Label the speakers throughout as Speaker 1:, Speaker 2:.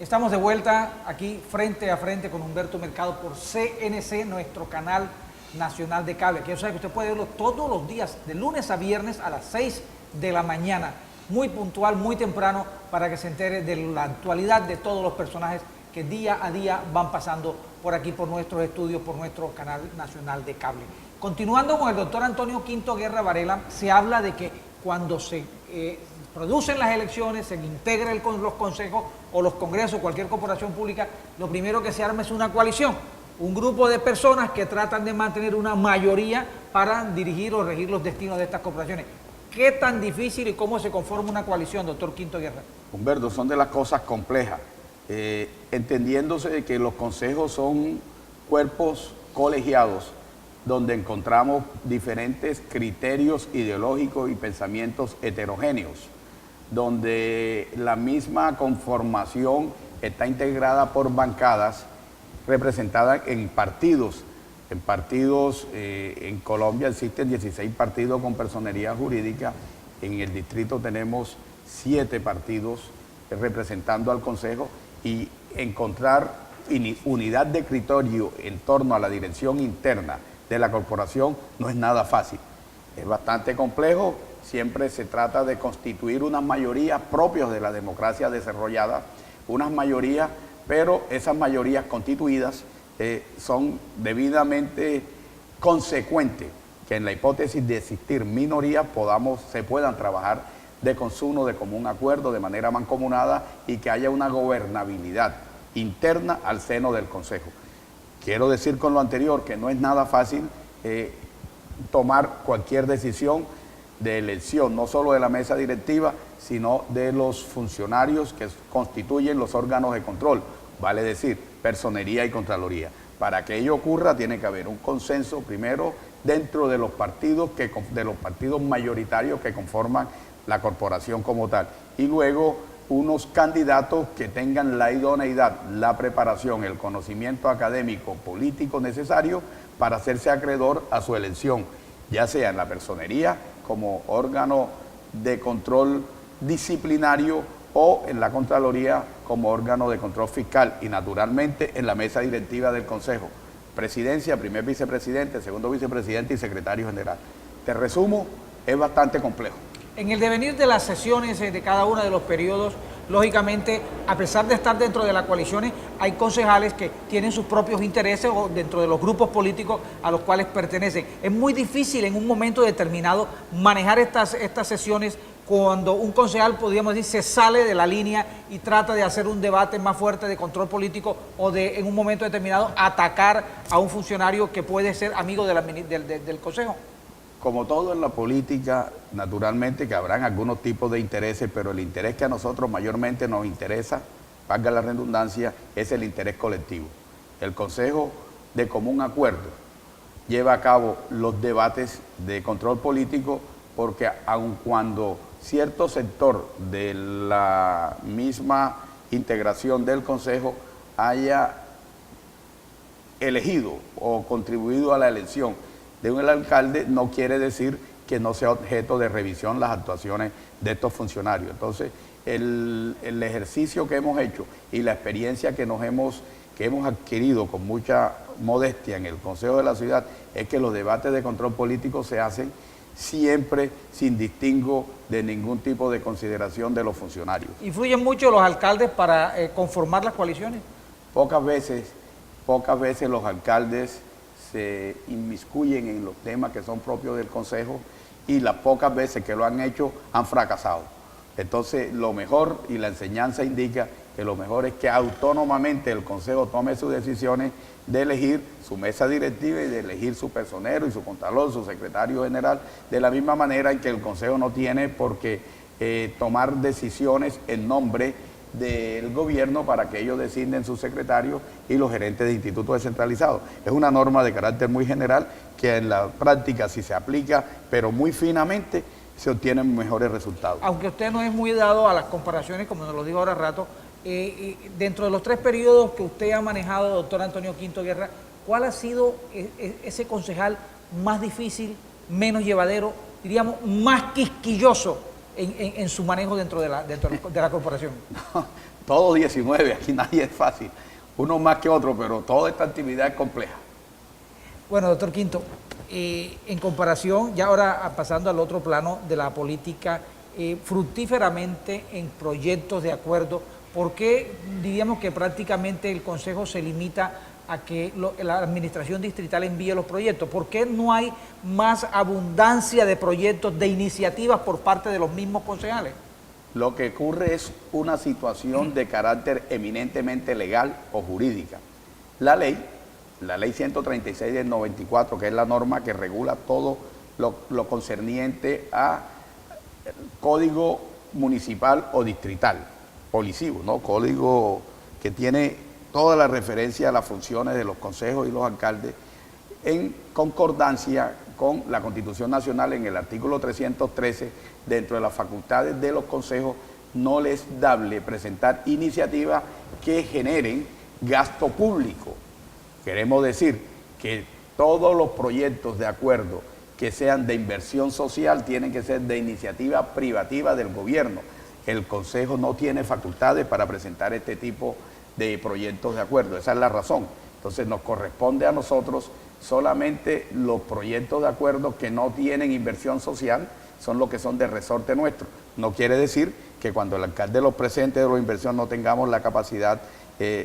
Speaker 1: Estamos de vuelta aquí frente a frente con Humberto Mercado por CNC, nuestro canal nacional de cable. Que yo sé que usted puede verlo todos los días, de lunes a viernes a las 6 de la mañana. Muy puntual, muy temprano, para que se entere de la actualidad de todos los personajes que día a día van pasando por aquí, por nuestros estudios, por nuestro canal nacional de cable. Continuando con el doctor Antonio Quinto Guerra Varela, se habla de que cuando se producen las elecciones, se integra los consejos o los congresos, cualquier corporación pública, lo primero que se arma es una coalición, un grupo de personas que tratan de mantener una mayoría para dirigir o regir los destinos de estas corporaciones. ¿Qué tan difícil y cómo se conforma una coalición, doctor Quinto Guerra?
Speaker 2: Humberto, son de las cosas complejas, entendiéndose que los consejos son cuerpos colegiados donde encontramos diferentes criterios ideológicos y pensamientos heterogéneos, donde la misma conformación está integrada por bancadas representadas en partidos. En Colombia existen 16 partidos con personería jurídica, en el distrito tenemos 7 partidos representando al Consejo, y encontrar unidad de criterio en torno a la dirección interna de la corporación no es nada fácil, es bastante complejo. Siempre se trata de constituir unas mayorías propias de la democracia desarrollada, unas mayorías, pero esas mayorías constituidas son debidamente consecuentes, que en la hipótesis de existir minorías se puedan trabajar de consumo, de común acuerdo, de manera mancomunada, y que haya una gobernabilidad interna al seno del Consejo. Quiero decir con lo anterior que no es nada fácil tomar cualquier decisión de elección, no solo de la mesa directiva, sino de los funcionarios que constituyen los órganos de control, vale decir, personería y contraloría. Para que ello ocurra tiene que haber un consenso primero dentro de los partidos mayoritarios que conforman la corporación como tal, y luego unos candidatos que tengan la idoneidad, la preparación, el conocimiento académico, político necesario para hacerse acreedor a su elección, ya sea en la personería como órgano de control disciplinario o en la Contraloría como órgano de control fiscal, y naturalmente en la mesa directiva del Consejo, presidencia, primer vicepresidente, segundo vicepresidente y secretario general. Te resumo, es bastante complejo.
Speaker 1: En el devenir de las sesiones de cada uno de los periodos, lógicamente, a pesar de estar dentro de las coaliciones, hay concejales que tienen sus propios intereses o dentro de los grupos políticos a los cuales pertenecen. Es muy difícil en un momento determinado manejar estas sesiones cuando un concejal, podríamos decir, se sale de la línea y trata de hacer un debate más fuerte de control político o de, en un momento determinado, atacar a un funcionario que puede ser amigo del Consejo.
Speaker 2: Como todo en la política, naturalmente que habrán algunos tipos de intereses, pero el interés que a nosotros mayormente nos interesa, valga la redundancia, es el interés colectivo. El Consejo, de común acuerdo, lleva a cabo los debates de control político, porque aun cuando cierto sector de la misma integración del Consejo haya elegido o contribuido a la elección de un alcalde, no quiere decir que no sea objeto de revisión las actuaciones de estos funcionarios. Entonces, el ejercicio que hemos hecho y la experiencia que hemos adquirido con mucha modestia en el Consejo de la Ciudad es que los debates de control político se hacen siempre sin distingo de ningún tipo de consideración de los funcionarios.
Speaker 1: ¿Influyen mucho los alcaldes para conformar las coaliciones?
Speaker 2: Pocas veces los alcaldes se inmiscuyen en los temas que son propios del Consejo, y las pocas veces que lo han hecho han fracasado. Entonces, lo mejor, y la enseñanza indica que lo mejor es que autónomamente el Consejo tome sus decisiones de elegir su mesa directiva y de elegir su personero y su contralor, su secretario general, de la misma manera en que el Consejo no tiene por qué tomar decisiones en nombre del gobierno para que ellos designen sus secretarios y los gerentes de institutos descentralizados. Es una norma de carácter muy general que en la práctica, si se aplica, pero muy finamente, se obtienen mejores resultados.
Speaker 1: Aunque usted no es muy dado a las comparaciones, como nos lo dijo ahora rato, dentro de los 3 periodos que usted ha manejado, doctor Antonio Quinto Guerra, ¿cuál ha sido ese concejal más difícil, menos llevadero, diríamos, más quisquilloso en su manejo dentro de la corporación?
Speaker 2: Todos 19, aquí nadie es fácil, uno más que otro, pero toda esta actividad es compleja.
Speaker 1: Bueno, doctor Quinto, en comparación, ya ahora pasando al otro plano de la política, fructíferamente en proyectos de acuerdo, ¿por qué diríamos que prácticamente el Consejo se limita a que la administración distrital envíe los proyectos? ¿Por qué no hay más abundancia de proyectos, de iniciativas por parte de los mismos concejales?
Speaker 2: Lo que ocurre es una situación de carácter eminentemente legal o jurídica. La ley 136 del 94, que es la norma que regula todo lo concerniente a código municipal o distrital, policivo, ¿no? Código que tiene toda la referencia a las funciones de los consejos y los alcaldes, en concordancia con la Constitución Nacional. En el artículo 313, dentro de las facultades de los consejos, no les es dable presentar iniciativas que generen gasto público. Queremos decir que todos los proyectos de acuerdo que sean de inversión social tienen que ser de iniciativa privativa del gobierno. El Consejo no tiene facultades para presentar este tipo de proyectos de acuerdo, esa es la razón. Entonces nos corresponde a nosotros solamente los proyectos de acuerdo que no tienen inversión social, son los que son de resorte nuestro. No quiere decir que cuando el alcalde los presente de la inversión no tengamos la capacidad,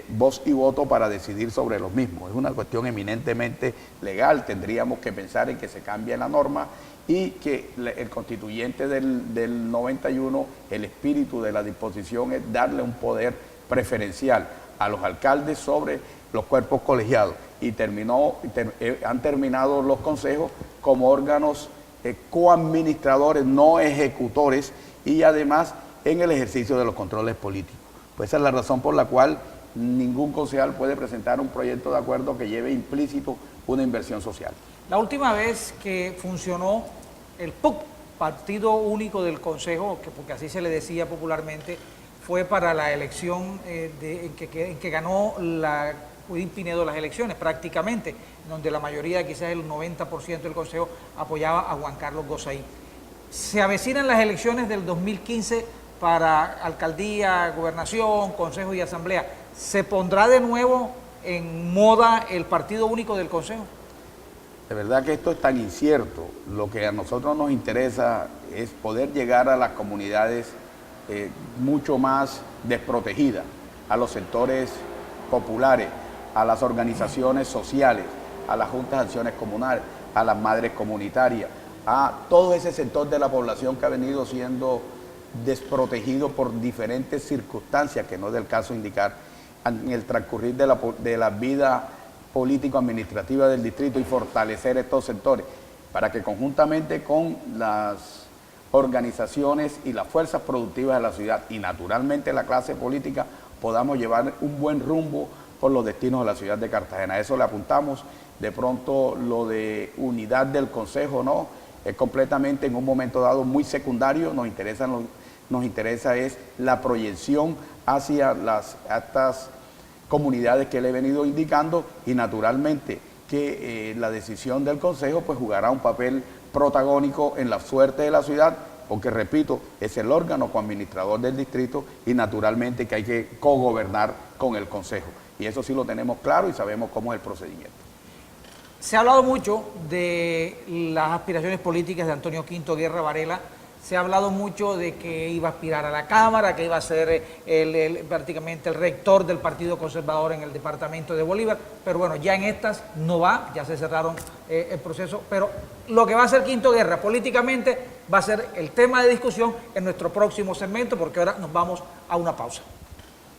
Speaker 2: voz y voto para decidir sobre los mismos. Es una cuestión eminentemente legal, tendríamos que pensar en que se cambie la norma y que el constituyente del 91, el espíritu de la disposición es darle un poder preferencial a los alcaldes sobre los cuerpos colegiados, y han terminado los consejos como órganos coadministradores, no ejecutores, y además en el ejercicio de los controles políticos. Pues esa es la razón por la cual ningún concejal puede presentar un proyecto de acuerdo que lleve implícito una inversión social.
Speaker 1: La última vez que funcionó el PUC, Partido Único del Consejo, porque así se le decía popularmente, fue para la elección en que ganó la Judín Pinedo las elecciones prácticamente, donde la mayoría, quizás el 90% del Consejo, apoyaba a Juan Carlos Gozaí. Se avecinan las elecciones del 2015 para alcaldía, gobernación, consejo y asamblea. ¿Se pondrá de nuevo en moda el Partido Único del Consejo?
Speaker 2: De verdad que esto es tan incierto. Lo que a nosotros nos interesa es poder llegar a las comunidades mucho más desprotegidas, a los sectores populares, a las organizaciones sociales, a las juntas de acciones comunales, a las madres comunitarias, a todo ese sector de la población que ha venido siendo desprotegido por diferentes circunstancias, que no es del caso indicar, en el transcurrir de la vida político-administrativa del distrito, y fortalecer estos sectores para que conjuntamente con las organizaciones y las fuerzas productivas de la ciudad y naturalmente la clase política podamos llevar un buen rumbo por los destinos de la ciudad de Cartagena. A eso le apuntamos. De pronto lo de unidad del Consejo no, es completamente en un momento dado muy secundario. Nos interesa es la proyección hacia estas comunidades que le he venido indicando, y naturalmente que la decisión del Consejo pues jugará un papel protagónico en la suerte de la ciudad, porque repito, es el órgano coadministrador del distrito y naturalmente que hay que cogobernar con el Consejo. Y eso sí lo tenemos claro y sabemos cómo es el procedimiento.
Speaker 1: Se ha hablado mucho de las aspiraciones políticas de Antonio Quinto Guerra Varela. Se ha hablado mucho de que iba a aspirar a la Cámara, que iba a ser prácticamente el rector del Partido Conservador en el departamento de Bolívar, pero bueno, ya en estas no va, ya se cerraron el proceso, pero lo que va a hacer Quinto Guerra políticamente va a ser el tema de discusión en nuestro próximo segmento, porque ahora nos vamos a una pausa.